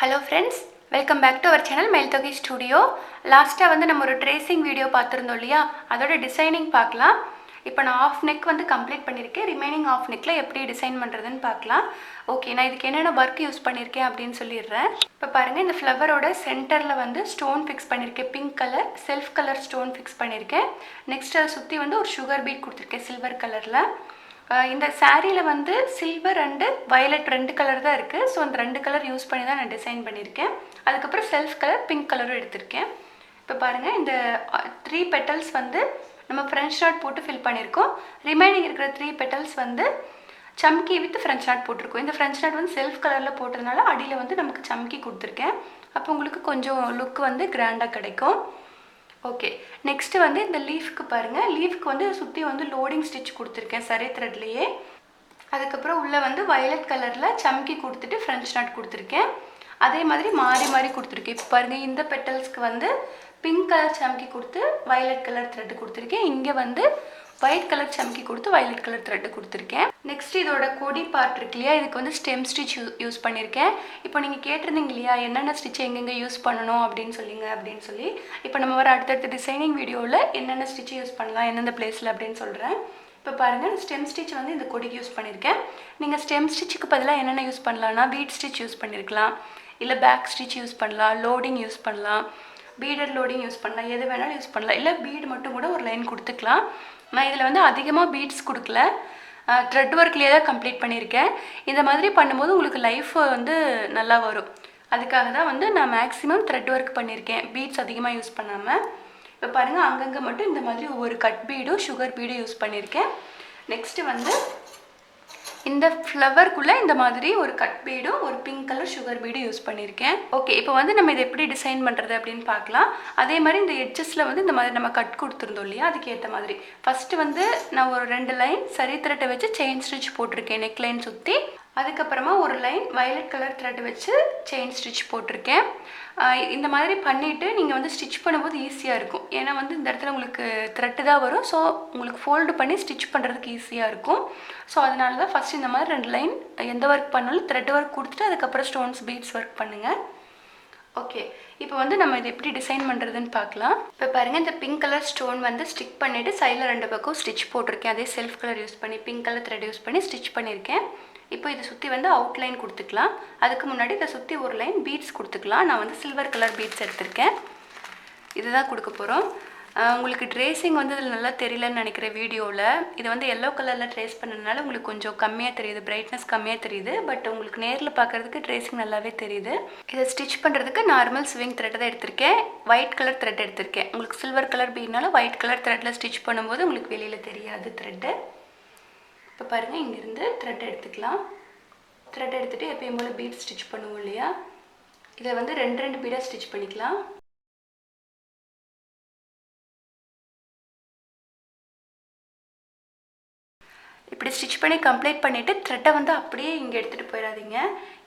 Hello friends, welcome back to our channel Mayilthohai Studio. லாஸ்ட்டாக வந்து நம்ம ஒரு ட்ரேசிங் வீடியோ பார்த்துருந்தோம் இல்லையா, அதோட டிசைனிங் பார்க்கலாம். இப்போ நான் ஆஃப் நெக் வந்து கம்ப்ளீட் பண்ணியிருக்கேன். ரிமைனிங் ஆஃப் நெக்கில் எப்படி டிசைன் பண்ணுறதுன்னு பார்க்கலாம். ஓகே, நான் இதுக்கு என்னென்ன ஒர்க் யூஸ் பண்ணியிருக்கேன் அப்படின்னு சொல்லிடுறேன். இப்போ பாருங்கள், இந்த ஃப்ளவரோட சென்டரில் வந்து ஸ்டோன் ஃபிக்ஸ் பண்ணியிருக்கேன். Pink colour self colour stone fix பண்ணியிருக்கேன். நெக்ஸ்ட் அதை சுற்றி வந்து ஒரு சுகர் பீட் கொடுத்துருக்கேன் சில்வர் கலரில். இந்த சாரியில் வந்து சில்வர் அண்டு வயலட் ரெண்டு கலர் தான் இருக்குது. ஸோ அந்த ரெண்டு கலர் யூஸ் பண்ணி தான் நான் டிசைன் பண்ணியிருக்கேன். அதுக்கப்புறம் செல்ஃப் கலர் பிங்க் கலரும் எடுத்திருக்கேன். இப்போ பாருங்கள், இந்த 3 பெட்டல்ஸ் வந்து நம்ம ஃப்ரெஞ்ச் நாட் போட்டு ஃபில் பண்ணியிருக்கோம். ரிமைனிங் இருக்கிற 3 பெட்டல்ஸ் வந்து சம்கி வித் ஃப்ரெஞ்ச் நாட் போட்டிருக்கோம். இந்த ஃப்ரெஞ்ச் நாட் வந்து செல்ஃப் கலரில் போட்டதுனால அடியில் வந்து நமக்கு சம்கி கொடுத்துருக்கேன். அப்போ உங்களுக்கு கொஞ்சம் லுக் வந்து கிராண்டாக கிடைக்கும். ஓகே, நெக்ஸ்ட்டு வந்து இந்த லீஃப்க்கு பாருங்கள், லீஃப்க்கு வந்து சுற்றி வந்து லோடிங் ஸ்டிச் கொடுத்துருக்கேன் சரி த்ரெட்லேயே. அதுக்கப்புறம் உள்ளே வந்து வயலட் கலரில் சம்கி கொடுத்துட்டு ஃப்ரெஞ்ச் நாட் கொடுத்துருக்கேன். அதே மாதிரி மாறி மாறி கொடுத்துருக்கேன். இப்போ பாருங்கள், இந்த பெட்டல்ஸ்க்கு வந்து பிங்க் கலர் சம்கி கொடுத்து வயலட் கலர் த்ரெட்டு கொடுத்துருக்கேன். இங்கே வந்து ஒயிட் கலர் சம்கி கொடுத்து வயலட் கலர் த்ரெட்டு கொடுத்துருக்கேன். நெக்ஸ்ட் இதோட கொடி பார்ட் இருக்கு இல்லையா, இதுக்கு வந்து ஸ்டெம் ஸ்டிச் யூஸ் பண்ணியிருக்கேன். இப்போ நீங்கள் கேட்டிருந்தீங்க இல்லையா என்னென்ன ஸ்டிச் எங்கெங்கே யூஸ் பண்ணணும் அப்படின்னு சொல்லி. இப்போ நம்ம வர அடுத்தடுத்த டிசைனிங் வீடியோவில் என்னென்ன ஸ்டிச் யூஸ் பண்ணலாம் எந்தெந்த பிளேஸில் அப்படின்னு சொல்கிறேன். இப்போ பாருங்கள், ஸ்டெம் ஸ்டிச் வந்து இந்த கொடிக்கு யூஸ் பண்ணியிருக்கேன். நீங்கள் ஸ்டெம் ஸ்டிச்சுக்கு பதிலாக என்னென்ன யூஸ் பண்ணலாம்னா பீட் ஸ்டிச் யூஸ் பண்ணியிருக்கலாம், இல்லை பேக் ஸ்டிச் யூஸ் பண்ணலாம், லோடிங் யூஸ் பண்ணலாம், பீடட் லோடிங் யூஸ் பண்ணலாம், எது வேணாலும் யூஸ் பண்ணலாம். இல்லை பீடு மட்டும் கூட ஒரு லைன் கொடுத்துக்கலாம். நான் இதில் வந்து அதிகமாக பீட்ஸ் கொடுக்கல, த்ரெட் ஒர்க்லேயே தான் கம்ப்ளீட் பண்ணியிருக்கேன். இந்த மாதிரி பண்ணும்போது உங்களுக்கு லைஃப் வந்து நல்லா வரும். அதுக்காக தான் வந்து நான் மேக்ஸிமம் த்ரெட் ஒர்க் பண்ணியிருக்கேன், பீட்ஸ் அதிகமாக யூஸ் பண்ணாமல். இப்போ பாருங்கள், அங்கங்கே மட்டும் இந்த மாதிரி ஒவ்வொரு கட் பீடும் சுகர் பீடும் யூஸ் பண்ணியிருக்கேன். நெக்ஸ்ட்டு வந்து இந்த ஃப்ளவருக்குள்ளே இந்த மாதிரி ஒரு கட் பீடும் ஒரு பிங்க் கலர் சுகர் பீடும் யூஸ் பண்ணியிருக்கேன். ஓகே, இப்போ வந்து நம்ம இதை எப்படி டிசைன் பண்ணுறது அப்படின்னு பார்க்கலாம். அதே மாதிரி இந்த எட்ஜஸில் வந்து இந்த மாதிரி நம்ம கட் கொடுத்துருந்தோம் இல்லையா, அதுக்கேற்ற மாதிரி ஃபஸ்ட்டு வந்து நான் ஒரு 2 லைன் சரி த்ரெட்டை வச்சு செயின் ஸ்டிச் போட்டிருக்கேன் நெக் லைன் சுற்றி. அதுக்கப்புறமா ஒரு லைன் வயலட் கலர் த்ரெட் வச்சு செயின் ஸ்டிச் போட்டிருக்கேன். இந்த மாதிரி பண்ணிவிட்டு நீங்கள் வந்து ஸ்டிச் பண்ணும்போது ஈஸியாக இருக்கும். ஏன்னா வந்து இந்த இடத்துல உங்களுக்கு த்ரெட்டு தான் வரும். ஸோ உங்களுக்கு ஃபோல்டு பண்ணி ஸ்டிச் பண்ணுறதுக்கு ஈஸியாக இருக்கும். ஸோ அதனால தான் ஃபஸ்ட்டு இந்த மாதிரி 2 லைன் எந்த ஒர்க் பண்ணாலும் த்ரெட் ஒர்க் கொடுத்துட்டு அதுக்கப்புறம் ஸ்டோன்ஸ் பீட்ஸ் ஒர்க் பண்ணுங்கள். ஓகே, இப்போ வந்து நம்ம இதை எப்படி டிசைன் பண்ணுறதுன்னு பார்க்கலாம். இப்போ பாருங்கள், இந்த பிங்க் கலர் ஸ்டோன் வந்து ஸ்டிக் பண்ணிவிட்டு சைடில் 2 பக்கம் ஸ்டிச் போட்டிருக்கேன். அதே செல்ஃப் கலர் யூஸ் பண்ணி பிங்க் கலர் த்ரெட் யூஸ் பண்ணி ஸ்டிச் பண்ணியிருக்கேன். இப்போ இதை சுற்றி வந்து அவுட்லைன் கொடுத்துக்கலாம். அதுக்கு முன்னாடி இதை சுற்றி ஒரு லைன் பீட்ஸ் கொடுத்துக்கலாம். நான் வந்து சில்வர் கலர் பீட்ஸ் எடுத்திருக்கேன். இதுதான் கொடுக்க போகிறோம். உங்களுக்கு ட்ரேசிங் வந்து இதில் நல்லா தெரியலன்னு நினைக்கிறேன் வீடியோவில். இது வந்து எல்லோ கலரில் ட்ரேஸ் பண்ணதுனால உங்களுக்கு கொஞ்சம் கம்மியாக தெரியுது, பிரைட்னஸ் கம்மியாக தெரியுது. பட் உங்களுக்கு நேரில் பார்க்குறதுக்கு ட்ரேசிங் நல்லாவே தெரியுது. இதை ஸ்டிச் பண்ணுறதுக்கு நார்மல் ஸ்விங் த்ரெட் தான் எடுத்திருக்கேன். ஒயிட் கலர் த்ரெட் எடுத்திருக்கேன். உங்களுக்கு சில்வர் கலர் பீட்னால ஒயிட் கலர் த்ரெட்டில் ஸ்டிச் பண்ணும்போது உங்களுக்கு வெளியில் தெரியாது த்ரெட்டு. இப்போ பாருங்கள், இங்கேருந்து த்ரெட் எடுத்துக்கலாம். த்ரெட் எடுத்துகிட்டு எப்பயும் போல் பீட் ஸ்டிச் பண்ணுவோம் இல்லையா, இதை வந்து 2 பீடாக ஸ்டிச் பண்ணிக்கலாம். இப்படி ஸ்டிச் பண்ணி கம்ப்ளீட் பண்ணிவிட்டு த்ரெட்டை வந்து அப்படியே இங்கே எடுத்துகிட்டு போயிடாதீங்க.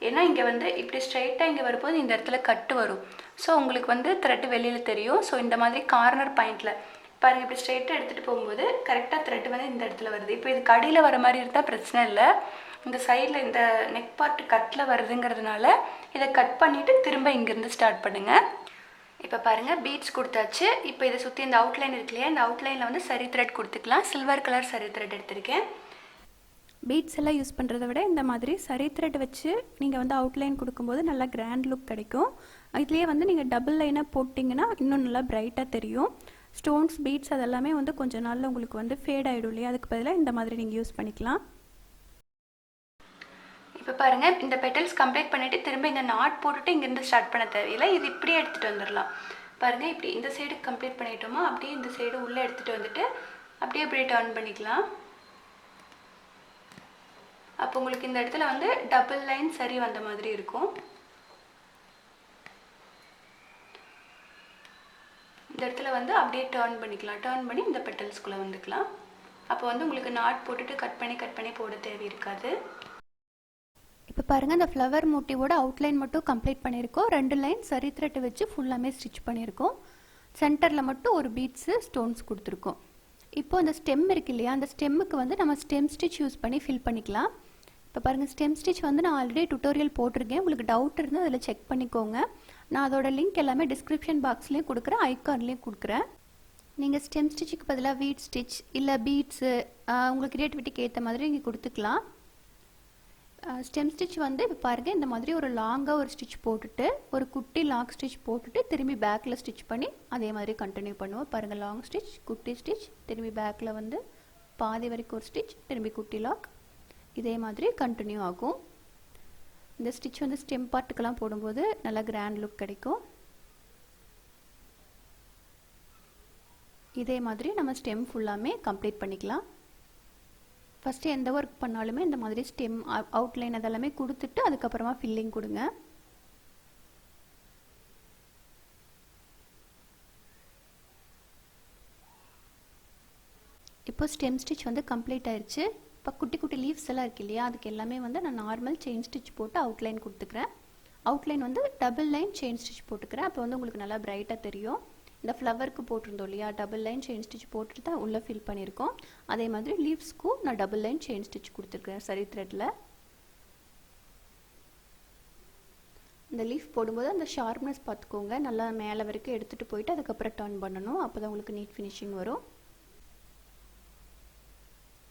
ஏன்னா இங்கே வந்து இப்படி ஸ்ட்ரைட்டாக இங்கே வரும்போது இந்த இடத்துல கட்டு வரும். ஸோ உங்களுக்கு வந்து த்ரெட்டு வெளியில் தெரியும். ஸோ இந்த மாதிரி கார்னர் பாயிண்டில் பாருங்கள், இப்படி ஸ்ட்ரைட்டாக எடுத்துகிட்டு போகும்போது கரெக்டாக த்ரெட்டு வந்து இந்த இடத்துல வருது. இப்போ இது கடியில் வர மாதிரி இருந்தால் பிரச்சனை இல்லை. இந்த சைடில் இந்த நெக் பார்ட் கட்டில் வருதுங்கிறதுனால இதை கட் பண்ணிவிட்டு திரும்ப இங்கேருந்து ஸ்டார்ட் பண்ணுங்கள். இப்போ பாருங்கள், பீட்ஸ் கொடுத்தாச்சு. இப்போ இதை சுற்றி இந்த அவுட்லைன் இருக்கு இல்லையா, இந்த அவுட்லைனில் வந்து சரி த்ரெட் கொடுத்துக்கலாம். சில்வர் கலர் சரி த்ரெட் எடுத்திருக்கேன். பீட்ஸ் எல்லாம் யூஸ் பண்ணுறதை விட இந்த மாதிரி சரி த்ரெட் வச்சு நீங்கள் வந்து அவுட்லைன் கொடுக்கும்போது நல்லா கிராண்ட் லுக் கிடைக்கும். இதுலேயே வந்து நீங்கள் டபுள் லைனாக போட்டிங்கன்னா இன்னும் நல்லா பிரைட்டாக தெரியும். ஸ்டோன்ஸ் பீட்ஸ் அதெல்லாமே வந்து கொஞ்சம் நாளில் உங்களுக்கு வந்து ஃபேட் ஆகிடும் இல்லையா, அதுக்கு பதிலாக இந்த மாதிரி நீங்கள் யூஸ் பண்ணிக்கலாம். இப்போ பாருங்கள், இந்த பெட்டல்ஸ் கம்ப்ளீட் பண்ணிவிட்டு திரும்ப இந்த நாட் போட்டுட்டு இங்கேருந்து ஸ்டார்ட் பண்ண தேவையில்லை. இது இப்படியே எடுத்துகிட்டு வந்துடலாம். பாருங்கள், இப்படி இந்த சைடு கம்ப்ளீட் பண்ணிட்டோமா, அப்படியே இந்த சைடு உள்ளே எடுத்துகிட்டு வந்துட்டு அப்படியே இப்படியே டர்ன் பண்ணிக்கலாம். அப்போ உங்களுக்கு இந்த இடத்துல வந்து டபுள் லைன் சரி வந்த மாதிரி இருக்கும். இந்த இடத்துல வந்து அப்படியே டர்ன் பண்ணிக்கலாம். டர்ன் பண்ணி இந்த பெட்டல்ஸ்குள்ளே வந்துக்கலாம். அப்போ வந்து உங்களுக்கு நாட் போட்டுட்டு கட் பண்ணி போட தேவை இருக்காது. இப்போ பாருங்கள், இந்த ஃப்ளவர் மோட்டிவோட அவுட்லைன் மட்டும் கம்ப்ளீட் பண்ணியிருக்கோம். 2 லைன் சரி த்ரெட் வச்சு ஃபுல்லாமே ஸ்டிச் பண்ணியிருக்கோம். சென்டரில் மட்டும் ஒரு பீட்ஸு ஸ்டோன்ஸ் கொடுத்துருக்கோம். இப்போ இந்த ஸ்டெம் இருக்கு இல்லையா, அந்த ஸ்டெம்முக்கு வந்து நம்ம ஸ்டெம் ஸ்டிச் யூஸ் பண்ணி ஃபில் பண்ணிக்கலாம். இப்போ பாருங்கள் ஸ்டெம் ஸ்டிச் வந்து நான் ஆல்ரெடி டுட்டோரியல் போட்டிருக்கேன். உங்களுக்கு டவுட் இருந்தால் அதில் செக் பண்ணிக்கோங்க. நான் அதோட லிங்க் எல்லாமே டிஸ்கிரிப்ஷன் பாக்ஸ்லேயும் கொடுக்குறேன், ஐகான்லேயும் கொடுக்குறேன். நீங்கள் ஸ்டெம் ஸ்டிச்சுக்கு பதிலாக வீட் ஸ்டிச் இல்லை பீட்ஸு உங்கள் க்ரியேட்டிவிட்டிக்கு ஏற்ற மாதிரி நீங்கள் கொடுத்துக்கலாம். ஸ்டெம் ஸ்டிச் வந்து இப்போ பாருங்கள் இந்த மாதிரி ஒரு லாங்காக ஒரு ஸ்டிச் போட்டுட்டு ஒரு குட்டி லாக் ஸ்டிச் போட்டுட்டு திரும்பி பேக்கில் ஸ்டிச் பண்ணி அதே மாதிரி கண்டினியூ பண்ணுவோம். பாருங்கள் லாங் ஸ்டிச், குட்டி ஸ்டிச், திரும்பி பேக்கில் வந்து பாதி வரைக்கும் ஒரு ஸ்டிச், திரும்பி குட்டி லாக், இதே மாதிரி கண்டினியூ ஆகும். இந்த ஸ்டிச் வந்து ஸ்டெம் பார்ட்டுக்கெல்லாம் போடும்போது நல்லா கிராண்ட் லுக் கிடைக்கும். இதே மாதிரி நம்ம ஸ்டெம் ஃபுல்லாமே கம்ப்ளீட் பண்ணிக்கலாம். ஃபஸ்ட்டு எந்த ஒர்க் பண்ணாலுமே இந்த மாதிரி ஸ்டெம் அவுட்லைன் அதெல்லாமே கொடுத்துட்டு அதுக்கப்புறமா ஃபில்லிங் கொடுங்க. இப்போ ஸ்டெம் ஸ்டிச் வந்து கம்ப்ளீட் ஆயிடுச்சு. இப்போ குட்டி குட்டி லீவ்ஸ் எல்லாம் இருக்கு இல்லையா, அதுக்கு எல்லாமே வந்து நான் நார்மல் செயின் ஸ்டிச் போட்டு அவுட்லைன் கொடுத்துக்கிறேன். அவுட்லைன் வந்து டபுள் லைன் செயின் ஸ்டிச் போட்டுக்கிறேன். அப்போ வந்து உங்களுக்கு நல்லா பிரைட்டாக தெரியும். இந்த ஃப்ளவருக்கு போட்டிருந்தோம் இல்லையா, டபுள் லைன் செயின் ஸ்டிச் போட்டுட்டு தான் உள்ளே ஃபில் பண்ணியிருக்கோம். அதே மாதிரி லீவ்ஸ்க்கும் நான் டபுள் லைன் செயின் ஸ்டிச் கொடுத்துருக்கேன் சரி த்ரெட்டில். இந்த லீஃப் போடும்போது அந்த ஷார்ப்னஸ் பார்த்துக்கோங்க, நல்லா மேலே வரைக்கும் எடுத்துகிட்டு போயிட்டு அதுக்கப்புறம் டர்ன் பண்ணணும். அப்போ தான் உங்களுக்கு நீட் ஃபினிஷிங் வரும்.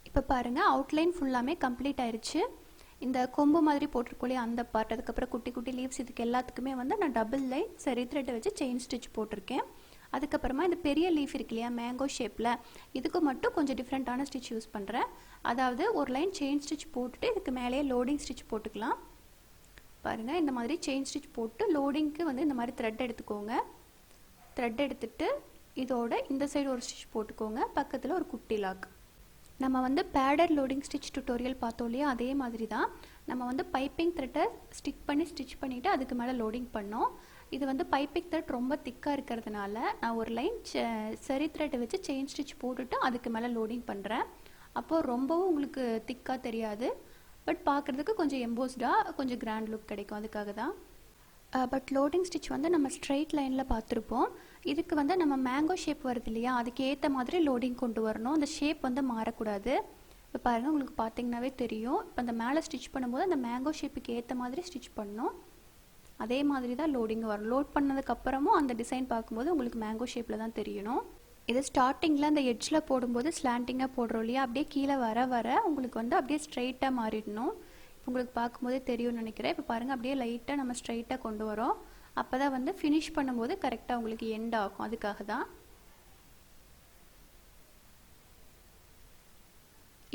இப்போ பாருங்கள் அவுட்லைன் ஃபுல்லாமே கம்ப்ளீட் ஆயிடுச்சு. இந்த கொம்பு மாதிரி போட்டிருக்கோம் அந்த பார்ட், அதுக்கப்புறம் குட்டி குட்டி லீவ்ஸ், இதுக்கு எல்லாத்துக்குமே வந்து நான் டபுள் லைன் சரி த்ரெட்டை வச்சு செயின் ஸ்டிச் போட்டிருக்கேன். அதுக்கப்புறமா இந்த பெரிய லீஃப் இருக்கு இல்லையா மேங்கோ ஷேப்பில், இதுக்கு மட்டும் கொஞ்சம் டிஃப்ரெண்ட்டான ஸ்டிச் யூஸ் பண்ணுறேன். அதாவது ஒரு லைன் செயின் ஸ்டிச் போட்டுட்டு இதுக்கு மேலேயே லோடிங் ஸ்டிச் போட்டுக்கலாம். பாருங்கள் இந்த மாதிரி செயின் ஸ்டிச் போட்டு லோடிங்க்கு வந்து இந்த மாதிரி த்ரெட் எடுத்துக்கோங்க. த்ரெட் எடுத்துட்டு இதோட இந்த சைடு ஒரு ஸ்டிச் போட்டுக்கோங்க, பக்கத்தில் ஒரு குட்டி லாக். நம்ம வந்து பேடட் லோடிங் ஸ்டிச் டுட்டோரியல் பார்த்தோம் இல்லையா, அதே மாதிரி தான் நம்ம வந்து பைப்பிங் த்ரெட்டை ஸ்டிச் பண்ணிவிட்டு அதுக்கு மேலே லோடிங் பண்ணோம். இது வந்து பைப்பிங் த்ரெட் ரொம்ப திக்காக இருக்கிறதுனால நான் ஒரு லைன் சரி த்ரெட்டை வச்சு செயின் ஸ்டிச் போட்டுட்டு அதுக்கு மேலே லோடிங் பண்ணுறேன். அப்போது ரொம்பவும் உங்களுக்கு திக்காக தெரியாது, பட் பார்க்குறதுக்கு கொஞ்சம் எம்போஸ்டாக கொஞ்சம் கிராண்ட் லுக் கிடைக்கும், அதுக்காக தான். பட் லோடிங் ஸ்டிச் வந்து நம்ம ஸ்ட்ரெயிட் லைனில் பார்த்துருப்போம். இதுக்கு வந்து நம்ம மேங்கோ ஷேப் வருது இல்லையா, அதுக்கு ஏற்ற மாதிரி லோடிங் கொண்டு வரணும். அந்த ஷேப் வந்து மாறக்கூடாது. இப்போ பாருங்கள் உங்களுக்கு பார்த்தீங்கன்னாவே தெரியும். இப்போ அந்த மேலே ஸ்டிச் பண்ணும்போது அந்த மேங்கோ ஷேப்புக்கு ஏற்ற மாதிரி ஸ்டிச் பண்ணணும். அதே மாதிரி தான் லோடிங் வரும். லோட் பண்ணதுக்கப்புறமும் அந்த டிசைன் பார்க்கும்போது உங்களுக்கு மேங்கோ ஷேப்பில் தான் தெரியணும். இது ஸ்டார்டிங்கில் அந்த எட்ஜில் போடும்போது ஸ்லாண்டிங்காக போடுறோம் இல்லையா, அப்படியே கீழே வர வர உங்களுக்கு வந்து அப்படியே ஸ்ட்ரைட்டாக மாறிடணும். உங்களுக்கு பார்க்கும்போதே தெரியும்னு நினைக்கிறேன். இப்போ பாருங்கள் அப்படியே லைட்டாக நம்ம ஸ்ட்ரைட்டாக கொண்டு வரோம். அப்போ தான் வந்து ஃபினிஷ் பண்ணும்போது கரெக்டாக உங்களுக்கு எண்ட் ஆகும், அதுக்காக தான்.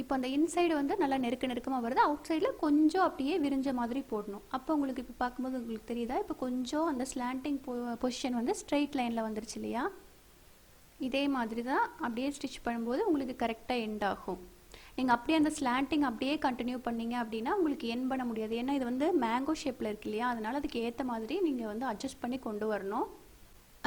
இப்போ அந்த இன்சைடு வந்து நல்லா நெருக்கமாக வருது, அவுட் சைடில் கொஞ்சம் அப்படியே விரிஞ்ச மாதிரி போடணும். அப்போ உங்களுக்கு இப்போ பார்க்கும்போது உங்களுக்கு தெரியுதா, இப்போ கொஞ்சம் அந்த ஸ்லாண்டிங் பொசிஷன் வந்து ஸ்ட்ரெயிட் லைனில் வந்துருச்சு இல்லையா. இதே மாதிரி தான் அப்படியே ஸ்டிச் பண்ணும்போது உங்களுக்கு கரெக்டாக எண்ட் ஆகும். நீங்கள் அப்படியே அந்த ஸ்லாண்டிங் அப்படியே கண்டினியூ பண்ணிங்க அப்படின்னா உங்களுக்கு எண்ட் பண்ண முடியாது. ஏன்னா இது வந்து மேங்கோ ஷேப்பில் இருக்கு இல்லையா, அதனால் அதுக்கு ஏற்ற மாதிரி நீங்கள் வந்து அட்ஜஸ்ட் பண்ணி கொண்டு வரணும்.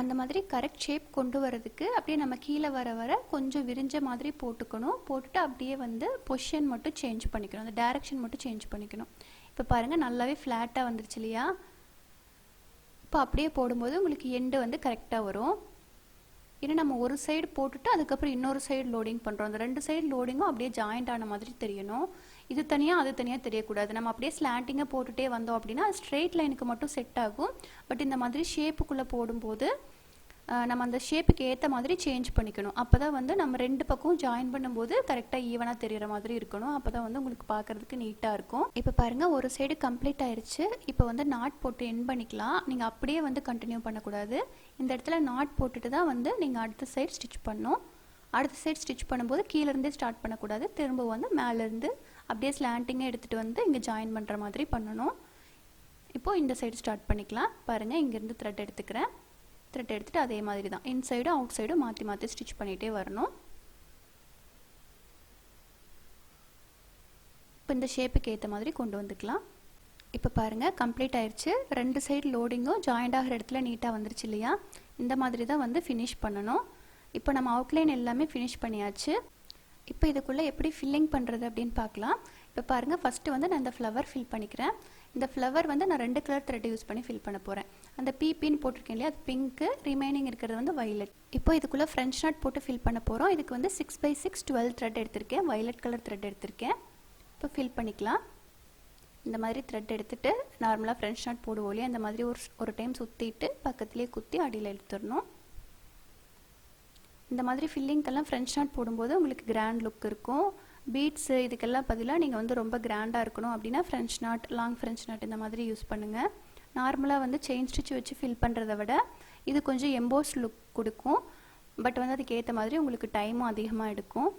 அந்த மாதிரி கரெக்ட் ஷேப் கொண்டு வரதுக்கு அப்படியே நம்ம கீழே வர வர கொஞ்சம் விரிஞ்ச மாதிரி போட்டுக்கணும். போட்டுட்டு அப்படியே வந்து பொசிஷன் மட்டும் சேஞ்ச் பண்ணிக்கணும், அந்த டைரக்ஷன் மட்டும் சேஞ்ச் பண்ணிக்கணும். இப்போ பாருங்கள் நல்லாவே ஃப்ளாட்டாக வந்துருச்சு இல்லையா. இப்போ அப்படியே போடும்போது உங்களுக்கு எண்டு வந்து கரெக்டாக வரும். ஏன்னா நம்ம ஒரு சைடு போட்டுட்டு அதுக்கப்புறம் இன்னொரு சைடு லோடிங் பண்ணுறோம். அந்த ரெண்டு சைடு லோடிங்கும் அப்படியே ஜாயிண்ட் ஆன மாதிரி தெரியணும். இது தனியாக அது தனியாக தெரியக்கூடாது. நம்ம அப்படியே ஸ்லாண்டிங்காக போட்டுகிட்டே வந்தோம் அப்படின்னா ஸ்ட்ரெயிட் லைனுக்கு மட்டும் செட் ஆகும். பட் இந்த மாதிரி ஷேப்புக்குள்ளே போடும்போது நம்ம அந்த ஷேப்புக்கு ஏற்ற மாதிரி சேஞ்ச் பண்ணிக்கணும். அப்போ தான் வந்து நம்ம ரெண்டு பக்கம் ஜாயின் பண்ணும்போது கரெக்டாக ஈவனாக தெரிகிற மாதிரி இருக்கணும். அப்போ தான் வந்து உங்களுக்கு பார்க்குறதுக்கு நீட்டாக இருக்கும். இப்போ பாருங்கள் ஒரு சைடு கம்ப்ளீட் ஆயிடுச்சு. இப்போ வந்து நாட் போட்டு எண்ட் பண்ணிக்கலாம். நீங்கள் அப்படியே வந்து கண்டினியூ பண்ணக்கூடாது. இந்த இடத்துல நாட் போட்டுட்டு தான் வந்து நீங்கள் அடுத்த சைடு ஸ்டிச் பண்ணணும். அடுத்த சைடு ஸ்டிச் பண்ணும்போது கீழேருந்தே ஸ்டார்ட் பண்ணக்கூடாது. திரும்ப வந்து மேலேருந்து அப்படியே ஸ்லாண்டிங்காக எடுத்துகிட்டு வந்து இங்கே ஜாயின் பண்ணுற மாதிரி பண்ணணும். இப்போது இந்த சைடு ஸ்டார்ட் பண்ணிக்கலாம். பாருங்கள் இங்கேருந்து த்ரெட் எடுத்துக்கிறேன். த்ரெட் எடுத்துகிட்டு அதே மாதிரி தான் இன்சைடும் அவுட் சைடும் மாற்றி மாற்றி ஸ்டிச் பண்ணிகிட்டே வரணும். இப்போ இந்த ஷேப்புக்கு ஏற்ற மாதிரி கொண்டு வந்துக்கலாம். இப்போ பாருங்கள் கம்ப்ளீட் ஆயிடுச்சு. ரெண்டு சைடு லோடிங்கும் ஜாயிண்ட் ஆகிற இடத்துல நீட்டாக வந்துருச்சு இல்லையா. இந்த மாதிரி தான் வந்து ஃபினிஷ் பண்ணணும். இப்போ நம்ம அவுட்லைன் எல்லாமே ஃபினிஷ் பண்ணியாச்சு. இப்போ இதுக்குள்ளே எப்படி ஃபில்லிங் பண்ணுறது அப்படின்னு பார்க்கலாம். இப்போ பாருங்கள் ஃபஸ்ட்டு வந்து நான் இந்த ஃப்ளவர் ஃபில் பண்ணிக்கிறேன். இந்த ஃப்ளவர் வந்து நான் 2 கலர் த்ரெட் யூஸ் பண்ணி ஃபில் பண்ண போகிறேன். அந்த பிபின்னு போட்டிருக்கேன் இல்லையா, அது பிங்க்கு, ரிமைனிங் இருக்கிறது வந்து வயலட். இப்போ இதுக்குள்ளே ஃப்ரெஞ்ச் நாட் போட்டு ஃபில் பண்ண போகிறோம். இதுக்கு வந்து 6x6 12 த்ரெட் எடுத்திருக்கேன், வயலட் கலர் த்ரெட் எடுத்திருக்கேன். இப்போ ஃபில் பண்ணிக்கலாம். இந்த மாதிரி த்ரெட் எடுத்துகிட்டு நார்மலாக ஃப்ரெஞ்ச் நாட் போடுவோம் இல்லையா, அந்த மாதிரி ஒரு டைம் சுற்றிட்டு பக்கத்துலேயே குத்தி அடியில் எடுத்துடணும். இந்த மாதிரி ஃபில்லிங்க்கெல்லாம் ஃப்ரெஞ்ச் நாட் போடும்போது உங்களுக்கு கிராண்ட் லுக் இருக்கும். பீட்ஸு இதுக்கெல்லாம் பதிலாக நீங்கள் வந்து ரொம்ப கிராண்டாக இருக்கணும் அப்படின்னா French not, long French not இந்த மாதிரி யூஸ் பண்ணுங்கள். நார்மலாக வந்து செயின் ஸ்டிச் வச்சு ஃபில் பண்ணுறத விட இது கொஞ்சம் எம்போஸ் லுக் கொடுக்கும். பட் வந்து அதுக்கு ஏற்ற மாதிரி உங்களுக்கு டைமும் அதிகமாக எடுக்கும்.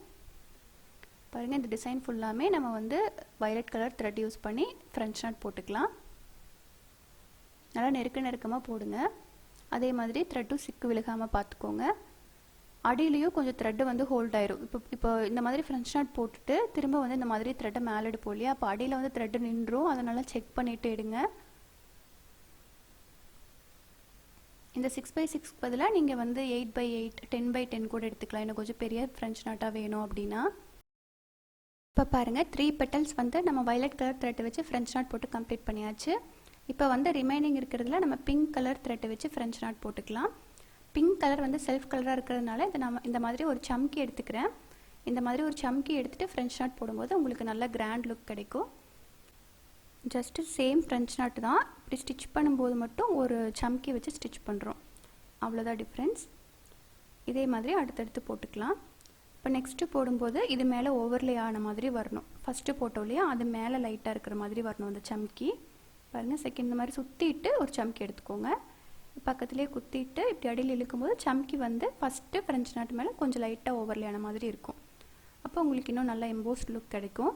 பாருங்கள், இந்த டிசைன் ஃபுல்லாமே நம்ம வந்து வயலட் கலர் த்ரெட் யூஸ் பண்ணி ஃப்ரெஞ்ச் நாட் போட்டுக்கலாம். நல்லா நெருக்கமாக போடுங்க. அதே மாதிரி த்ரெட்டும் சிக்கு விழுகாமல் பார்த்துக்கோங்க. அடியிலையும் கொஞ்சம் த்ரெட்டு வந்து ஹோல்ட் ஆயிரும். இப்போ இந்த மாதிரி ஃப்ரெஞ்ச் நாட் போட்டுட்டு திரும்ப வந்து இந்த மாதிரி த்ரெட்டை மேலே எடுப்போம் இல்லையா, அப்போ அடியில் வந்து த்ரெட்டு நின்றும். அதனால் செக் பண்ணிவிட்டு எடுங்க. இந்த 6x6 பதிலாக நீங்கள் வந்து 8x8, 10x10 கூட எடுத்துக்கலாம். இன்னும் கொஞ்சம் பெரிய ஃப்ரெஞ்ச் நாட்டாக வேணும் அப்படின்னா. இப்போ பாருங்கள், 3 பெட்டல்ஸ் வந்து நம்ம வயலட் கலர் த்ரெட்டை வச்சு ஃப்ரெஞ்ச் நாட் போட்டு கம்ப்ளீட் பண்ணியாச்சு. இப்போ வந்து ரிமைனிங் இருக்கிறதுல நம்ம பிங்க் கலர் த்ரெட்டை வச்சு ஃப்ரெஞ்ச் நாட் போட்டுக்கலாம். பிங்க் கலர் வந்து செல்ஃப் கலராக இருக்கிறதுனால நான் இந்த மாதிரி ஒரு சம்கி எடுத்துக்கிறேன். இந்த மாதிரி ஒரு சம்கி எடுத்துகிட்டு ஃப்ரெஞ்ச் நாட் போடும்போது உங்களுக்கு நல்ல கிராண்ட் லுக் கிடைக்கும். ஜஸ்ட்டு சேம் ஃப்ரெஞ்ச் நாட் தான், இப்படி ஸ்டிச் பண்ணும்போது மட்டும் ஒரு சம்கி வச்சு ஸ்டிச் பண்ணுறோம், அவ்வளோதான் டிஃப்ரென்ஸ். இதே மாதிரி அடுத்தடுத்து போட்டுக்கலாம். இப்போ நெக்ஸ்ட்டு போடும்போது இது மேலே ஓவர்லே ஆன மாதிரி வரணும். ஃபஸ்ட்டு போட்டோம் இல்லையா, அது மேலே லைட்டாக இருக்கிற மாதிரி வரணும் அந்த சம்கி. பாருங்கள், செகண்ட் இந்த மாதிரி சுற்றிட்டு ஒரு சம்கி எடுத்துக்கோங்க. பக்கத்துலேயே குத்திட்டு இப்படி அடியில் இழுக்கும்போது சம்கி வந்து ஃபஸ்ட்டு ஃப்ரெஞ்ச் நாட் மேலே கொஞ்சம் லைட்டாக ஓவர்லே ஆன மாதிரி இருக்கும். அப்போ உங்களுக்கு இன்னும் நல்லா எம்போஸ்ட் லுக் கிடைக்கும்.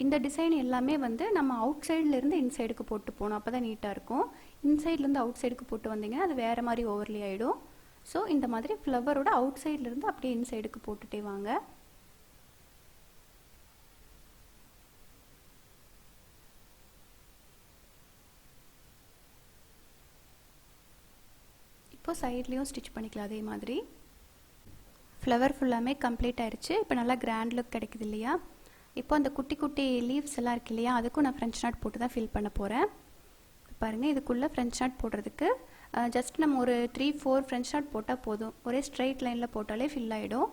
இந்த டிசைன் எல்லாமே வந்து நம்ம அவுட் சைட்லேருந்து இன்சைடுக்கு போட்டு போகணும், அப்போ தான் நீட்டாக இருக்கும். இன்சைட்லேருந்து அவுட் சைடுக்கு போட்டு வந்தீங்கன்னா அது வேறு மாதிரி ஓவர்லே ஆகிடும். ஸோ இந்த மாதிரி ஃப்ளவரோட அவுட் சைட்லேருந்து அப்படியே இன்சைடுக்கு போட்டுட்டே வாங்க. இப்போது சைட்லேயும் ஸ்டிச் பண்ணிக்கலாம் அதே மாதிரி. ஃப்ளவர் ஃபுல்லாமே கம்ப்ளீட் ஆயிடுச்சு. இப்போ நல்லா கிராண்ட் லுக் கிடைக்குது இல்லையா. இப்போ அந்த குட்டி குட்டி லீவ்ஸ் எல்லாம் இருக்கு இல்லையா, அதுக்கும் நான் ஃப்ரெஞ்ச் நாட் போட்டு தான் ஃபில் பண்ண போகிறேன். பாருங்கள், இதுக்குள்ளே ஃப்ரெஞ்ச் நாட் போடுறதுக்கு ஜஸ்ட் நம்ம ஒரு 3-4 ஃப்ரெஞ்ச் நாட் போட்டால் போதும். ஒரே ஸ்ட்ரைட் லைனில் போட்டாலே ஃபில் ஆகிடும்.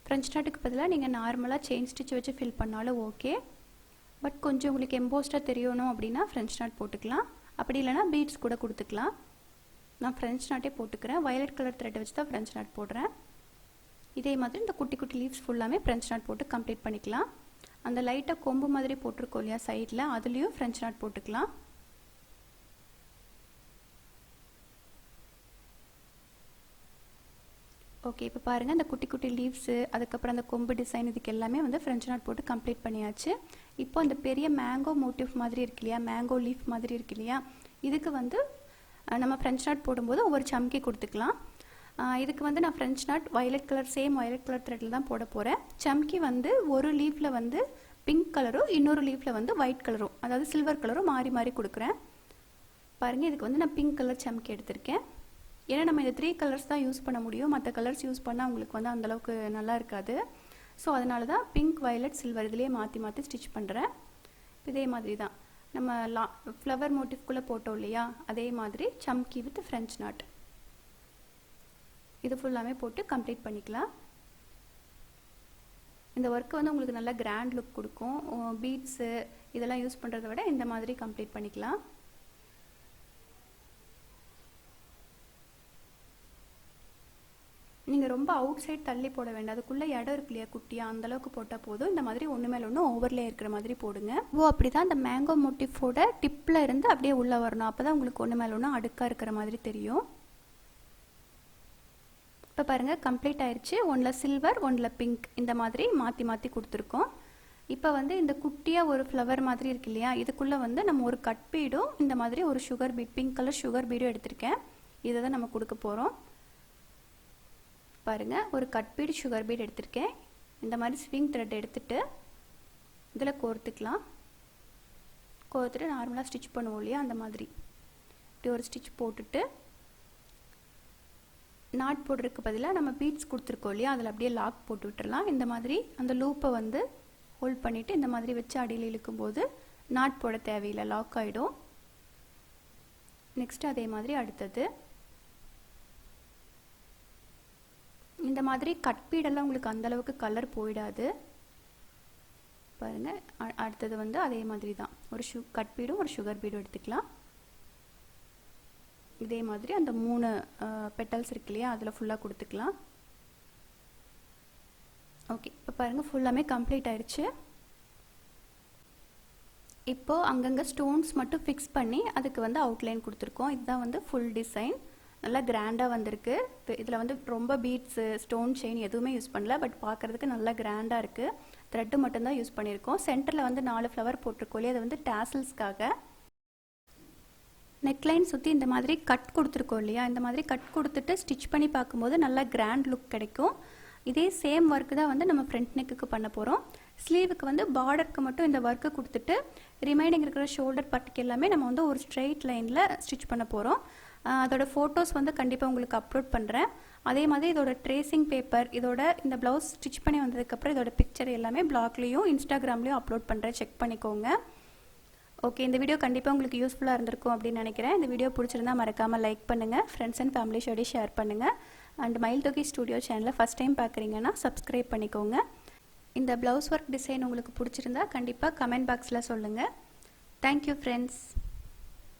ஃப்ரெஞ்ச் நாட்டுக்கு பதிலாக நீங்கள் நார்மலாக செயின் ஸ்டிச் வச்சு ஃபில் பண்ணாலும் ஓகே. பட் கொஞ்சம் உங்களுக்கு எம்போஸ்டாக தெரியணும் அப்படின்னா ஃப்ரெஞ்ச் நாட் போட்டுக்கலாம். அப்படி இல்லைனா பீட்ஸ் கூட கொடுத்துக்கலாம். நான் ஃப்ரெஞ்ச் நாட்டே போட்டுக்கிறேன். வயலட் கலர் த்ரெட்டை வச்சு தான் ஃப்ரெஞ்ச் நாட் போடுறேன். இதே மாதிரி இந்த குட்டி குட்டி லீவ்ஸ் ஃபுல்லாமே ஃப்ரெஞ்ச் நாட் போட்டு கம்ப்ளீட் பண்ணிக்கலாம். அந்த லைட்டாக கொம்பு மாதிரி போட்டிருக்கோம் இல்லையா சைடில், அதுலேயும் ஃப்ரெஞ்ச் நாட் போட்டுக்கலாம். ஓகே, இப்போ பாருங்கள், அந்த குட்டி குட்டி லீவ்ஸு, அதுக்கப்புறம் அந்த கொம்பு டிசைன், இதுக்கு எல்லாமே வந்து ஃப்ரெஞ்ச் நாட் போட்டு கம்ப்ளீட் பண்ணியாச்சு. இப்போ அந்த பெரிய மேங்கோ மோட்டிவ் மாதிரி இருக்கு இல்லையா, மேங்கோ லீஃப் மாதிரி இருக்கு இல்லையா, இதுக்கு வந்து நம்ம ஃப்ரெஞ்ச் நாட் போடும்போது ஒவ்வொரு சம்கி கொடுத்துக்கலாம். இதுக்கு வந்து நான் French knot violet colour, same violet colour த்ரெட்டில் தான் போட போகிறேன். சம்கி வந்து ஒரு லீஃபில் வந்து பிங்க் கலரும் இன்னொரு லீஃபில் வந்து ஒயிட் கலரும், அதாவது சில்வர் கலரும் மாறி மாறி கொடுக்குறேன். பாருங்கள், இதுக்கு வந்து நான் பிங்க் கலர் சம்கி எடுத்திருக்கேன். ஏன்னா நம்ம இந்த 3 கலர்ஸ் தான் யூஸ் பண்ண முடியும், மற்ற கலர்ஸ் யூஸ் பண்ணால் உங்களுக்கு வந்து அந்தளவுக்கு நல்லா இருக்காது. ஸோ அதனால தான் பிங்க், வயலட், சில்வர் இதிலே மாற்றி மாற்றி ஸ்டிச் பண்ணுறேன். இதே மாதிரி தான் நம்ம ஃப்ளவர் மோட்டிவ்குள்ளே போட்டோம் இல்லையா, அதே மாதிரி சம்கி வித் ஃப்ரெஞ்ச் நாட் இது ஃபுல்லாமே போட்டு கம்ப்ளீட் பண்ணிக்கலாம். இந்த ஒர்க்கு வந்து உங்களுக்கு நல்ல கிராண்ட் லுக் கொடுக்கும். பீட்ஸு இதெல்லாம் யூஸ் பண்ணுறத விட இந்த மாதிரி கம்ப்ளீட் பண்ணிக்கலாம். நீங்கள் ரொம்ப அவுட் சைட் தள்ளி போட வேண்டாம், அதுக்குள்ளே இடம் இருக்கு இல்லையா குட்டியாக, அந்தளவுக்கு போட்டால் போதும். இந்த மாதிரி ஒன்று மேலே ஒன்று ஓவர்லே இருக்கிற மாதிரி போடுங்க. அப்படி தான் அந்த மேங்கோ மோட்டிஃபோட டிப்பில் இருந்து அப்படியே உள்ளே வரணும், அப்போ தான் உங்களுக்கு ஒன்று மேலே ஒன்று அடுக்காக இருக்கிற மாதிரி தெரியும். இப்போ பாருங்கள், கம்ப்ளீட் ஆயிடுச்சு. ஒன்றில் சில்வர், ஒன்றில் பிங்க், இந்த மாதிரி மாற்றி மாற்றி கொடுத்துருக்கோம். இப்போ வந்து இந்த குட்டியாக ஒரு ஃப்ளவர் மாதிரி இருக்கு இல்லையா, இதுக்குள்ளே வந்து நம்ம ஒரு கட் பீடும் இந்த மாதிரி ஒரு sugar bead, pink colour sugar பீடும் எடுத்திருக்கேன். இதை தான் நம்ம கொடுக்க போகிறோம். பாருங்கள், ஒரு கட் பீடு சுகர் பீட் எடுத்திருக்கேன். இந்த மாதிரி ஸ்விங் த்ரெட் எடுத்துகிட்டு இதில் கோர்த்துக்கலாம். கோர்த்துட்டு நார்மலாக ஸ்டிச் பண்ணுவோம் இல்லையா, அந்த மாதிரி இப்படி ஒரு ஸ்டிச் போட்டுட்டு நாட் போடுறதுக்கு பதிலாக நம்ம பீட்ஸ் கொடுத்துருக்கோம் இல்லையா, அதில் அப்படியே லாக் போட்டு விட்டுறலாம். இந்த மாதிரி அந்த லூப்பை வந்து ஹோல்ட் பண்ணிவிட்டு இந்த மாதிரி வச்சு அடியில் இழுக்கும்போது நாட் போட தேவையில்லை, லாக் ஆகிடும். நெக்ஸ்ட்டு அதே மாதிரி அடுத்தது இந்த மாதிரி கட் பீடெல்லாம் உங்களுக்கு அந்தளவுக்கு கலர் போயிடாது. பாருங்கள், அடுத்தது வந்து அதே மாதிரி தான் ஒரு கட் பீடும் ஒரு சுகர் பீடும் எடுத்துக்கலாம். இதே மாதிரி அந்த 3 பெட்டல்ஸ் இருக்கு இல்லையா, அதில் ஃபுல்லாக கொடுத்துக்கலாம். ஓகே, இப்போ பாருங்கள் ஃபுல்லாமே கம்ப்ளீட் ஆயிடுச்சு. இப்போது அங்கங்கே ஸ்டோன்ஸ் மட்டும் ஃபிக்ஸ் பண்ணி அதுக்கு வந்து அவுட்லைன் கொடுத்துருக்கோம். இதுதான் வந்து ஃபுல் டிசைன். நல்லா கிராண்டாக வந்திருக்கு. இதில் வந்து ரொம்ப பீட்ஸு ஸ்டோன் செயின் எதுவுமே யூஸ் பண்ணல, பட் பார்க்குறதுக்கு நல்லா கிராண்டாக இருக்குது. த்ரெட்டு மட்டும்தான் யூஸ் பண்ணியிருக்கோம். சென்டரில் வந்து 4 ஃப்ளவர் போட்டிருக்கோம் இல்லையா, அது வந்து டேசல்ஸ்க்காக. நெக்லைன் சுற்றி இந்த மாதிரி கட் கொடுத்துருக்கோம் இல்லையா, இந்த மாதிரி கட் கொடுத்துட்டு ஸ்டிச் பண்ணி பார்க்கும்போது நல்லா கிராண்ட் லுக் கிடைக்கும். இதே சேம் ஒர்க்கு தான் வந்து நம்ம ஃப்ரண்ட் நெக்குக்கு பண்ண போகிறோம். ஸ்லீவுக்கு வந்து பார்டருக்கு மட்டும் இந்த ஒர்க்கு கொடுத்துட்டு ரிமைனிங் இருக்கிற ஷோல்டர் பட்டுக்கு எல்லாமே நம்ம வந்து ஒரு ஸ்ட்ரெயிட் லைனில் ஸ்டிச் பண்ண போகிறோம். அதோட ஃபோட்டோஸ் வந்து கண்டிப்பாக உங்களுக்கு அப்லோட் பண்ணுறேன். அதே மாதிரி இதோட ட்ரேசிங் பேப்பர், இதோட இந்த ப்ளவுஸ் ஸ்டிச் பண்ணி வந்ததுக்கப்புறம் இதோட பிக்சர் எல்லாமே பிளாக்லேயும் இன்ஸ்டாகிராம்லேயும் அப்லோட் பண்ணுறேன், செக் பண்ணிக்கோங்க. ஓகே, இந்த வீடியோ கண்டிப்பாக உங்களுக்கு யூஸ்ஃபுல்லாக இருந்திருக்கும் அப்படின்னு நினைக்கிறேன். இந்த வீடியோ பிடிச்சிருந்தா மறக்காமல் லைக் பண்ணுங்கள், ஃப்ரெண்ட்ஸ் அண்ட் ஃபேமிலிஸோட ஷேர் பண்ணுங்கள். அண்ட் மயில்தோகி ஸ்டுடியோ சேனலை ஃபஸ்ட் டைம் பார்க்குறீங்கன்னா சப்ஸ்கிரைப் பண்ணிக்கோங்க. இந்த ப்ளவுஸ் ஒர்க் டிசைன் உங்களுக்கு பிடிச்சிருந்தா கண்டிப்பாக கமெண்ட் பாக்ஸில் சொல்லுங்கள். Thank you friends.